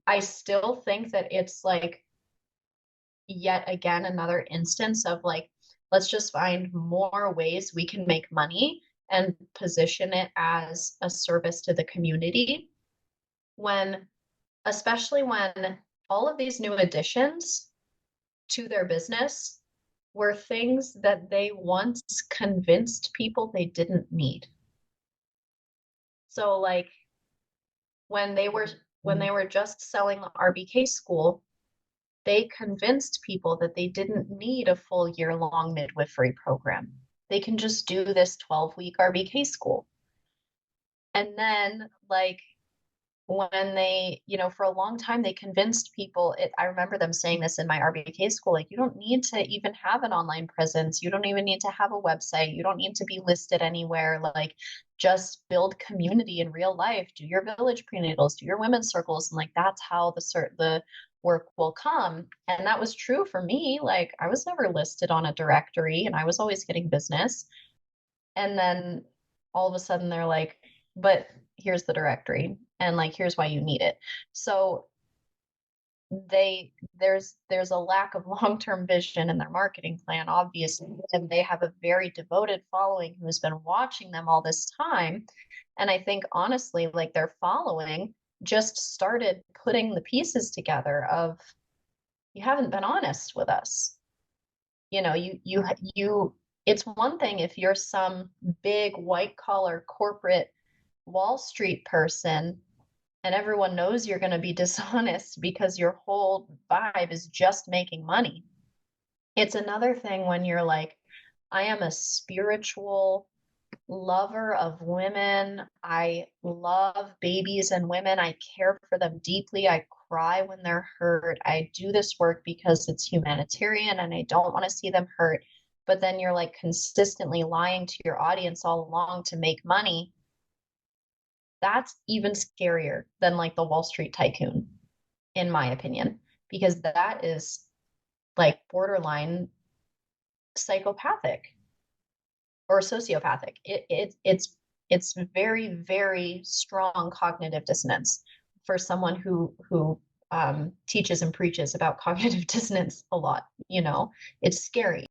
I still think that it's like yet again another instance of like, let's just find more ways we can make money and position it as a service to the community when, especially when all of these new additions to their business were things that they once convinced people they didn't need. So like when they were when they were just selling the RBK school, they convinced people that they didn't need a full year-long midwifery program. They can just do this 12-week RBK school. And then like when they, for a long time, they convinced people, I remember them saying this in my RBK school, like, you don't need to even have an online presence. You don't even need to have a website. You don't need to be listed anywhere. Like, just build community in real life, do your village prenatals, do your women's circles. And like, that's how the work will come. And that was true for me. Like, I was never listed on a directory and I was always getting business. And then all of a sudden they're like, but here's the directory and like here's why you need it. So there's a lack of long-term vision in their marketing plan, obviously, and they have a very devoted following who's been watching them all this time. And I think honestly, like their following just started putting the pieces together of, you haven't been honest with us. You it's one thing if you're some big white collar corporate Wall Street person and everyone knows you're going to be dishonest because your whole vibe is just making money. It's another thing when you're like, I am a spiritual lover of women. I love babies and women. I care for them deeply. I cry when they're hurt. I do this work because it's humanitarian and I don't want to see them hurt. But then you're like consistently lying to your audience all along to make money. That's even scarier than like the Wall Street tycoon, in my opinion, because that is like borderline psychopathic or sociopathic. It's very, very strong cognitive dissonance for someone who teaches and preaches about cognitive dissonance a lot. It's scary.